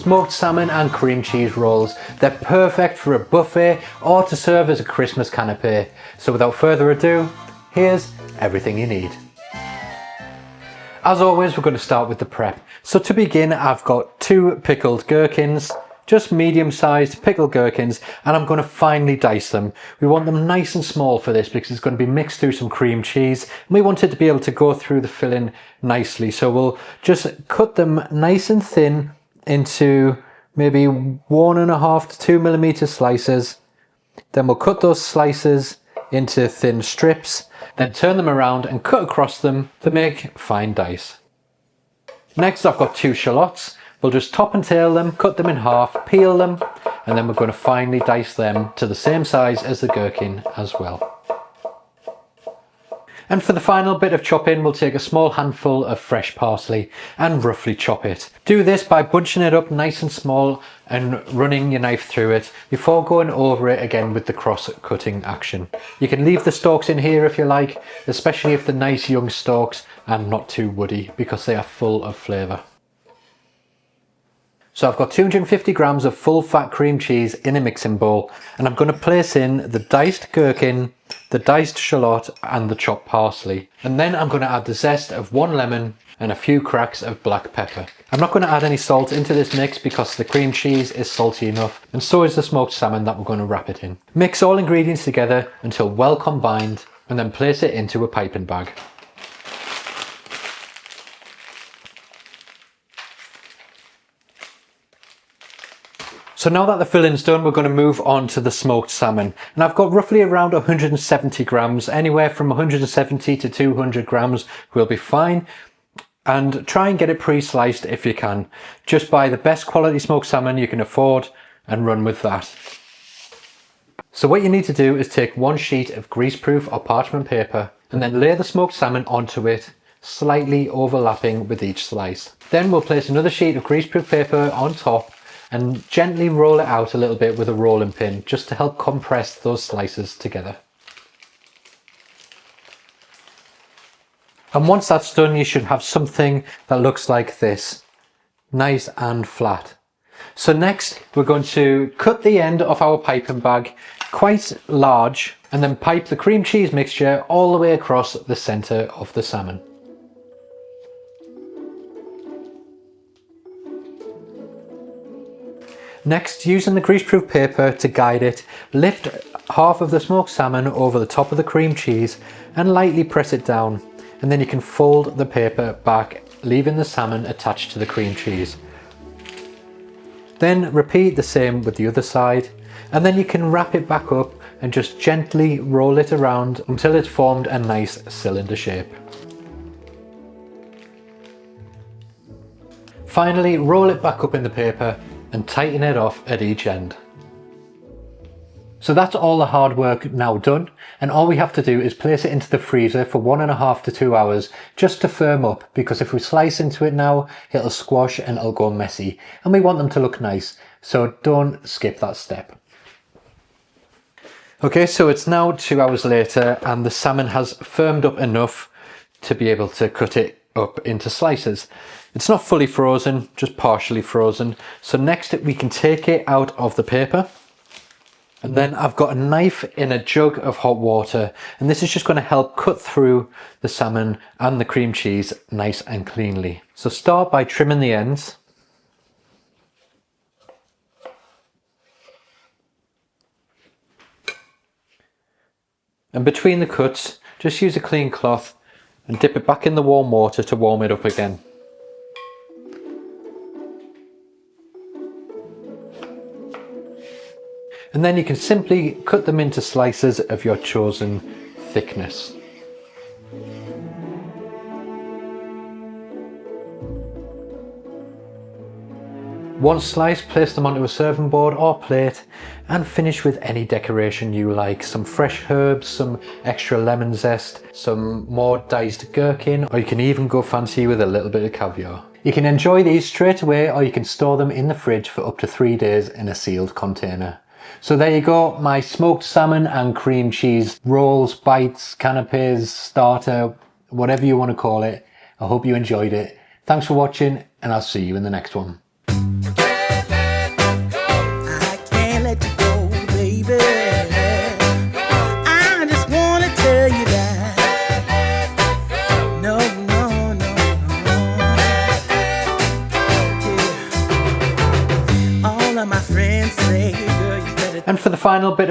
smoked salmon and cream cheese rolls. They're perfect for a buffet or to serve as a Christmas canapé. So without further ado, here's everything you need. As always, we're going to start with the prep. So to begin, I've got 2 pickled gherkins, just medium-sized pickled gherkins, and I'm going to finely dice them. We want them nice and small for this because it's going to be mixed through some cream cheese, and we want it to be able to go through the filling nicely. So we'll just cut them nice and thin into maybe 1.5 to 2 millimeter slices. Then we'll cut those slices into thin strips, then turn them around and cut across them to make fine dice. Next, I've got 2 shallots. We'll just top and tail them, cut them in half, peel them, and then we're going to finely dice them to the same size as the gherkin as well. And for the final bit of chopping, we'll take a small handful of fresh parsley and roughly chop it. Do this by bunching it up nice and small and running your knife through it before going over it again with the cross-cutting action. You can leave the stalks in here if you like, especially if they're nice young stalks and not too woody, because they are full of flavour. So I've got 250 grams of full fat cream cheese in a mixing bowl, and I'm going to place in the diced gherkin, the diced shallot and the chopped parsley. And then I'm going to add the zest of 1 lemon and a few cracks of black pepper. I'm not going to add any salt into this mix because the cream cheese is salty enough, and so is the smoked salmon that we're going to wrap it in. Mix all ingredients together until well combined, and then place it into a piping bag. So now that the filling's done, we're going to move on to the smoked salmon. And I've got roughly around 170 grams, anywhere from 170 to 200 grams will be fine. And try and get it pre-sliced if you can. Just buy the best quality smoked salmon you can afford and run with that. So what you need to do is take 1 sheet of greaseproof or parchment paper and then lay the smoked salmon onto it, slightly overlapping with each slice. Then we'll place another sheet of greaseproof paper on top and gently roll it out a little bit with a rolling pin just to help compress those slices together. And once that's done, you should have something that looks like this, nice and flat. So next, we're going to cut the end of our piping bag quite large and then pipe the cream cheese mixture all the way across the centre of the salmon. Next, using the greaseproof paper to guide it, lift half of the smoked salmon over the top of the cream cheese and lightly press it down, and then you can fold the paper back, leaving the salmon attached to the cream cheese. Then repeat the same with the other side, and then you can wrap it back up and just gently roll it around until it's formed a nice cylinder shape. Finally, roll it back up in the paper and tighten it off at each end. So that's all the hard work now done, and all we have to do is place it into the freezer for 1.5 to 2 hours just to firm up, because if we slice into it now, it'll squash and it'll go messy, and we want them to look nice, so don't skip that step. Okay, so it's now 2 hours later and the salmon has firmed up enough to be able to cut it up into slices. It's not fully frozen, just partially frozen. So next we can take it out of the paper. And then I've got a knife in a jug of hot water, and this is just going to help cut through the salmon and the cream cheese nice and cleanly. So start by trimming the ends. And between the cuts, just use a clean cloth and dip it back in the warm water to warm it up again. And then you can simply cut them into slices of your chosen thickness. One slice, place them onto a serving board or plate and finish with any decoration you like. Some fresh herbs, some extra lemon zest, some more diced gherkin, or you can even go fancy with a little bit of caviar. You can enjoy these straight away, or you can store them in the fridge for up to 3 days in a sealed container. So there you go, my smoked salmon and cream cheese rolls, bites, canapés, starter, whatever you want to call it. I hope you enjoyed it. Thanks for watching, and I'll see you in the next one. And for the final bit of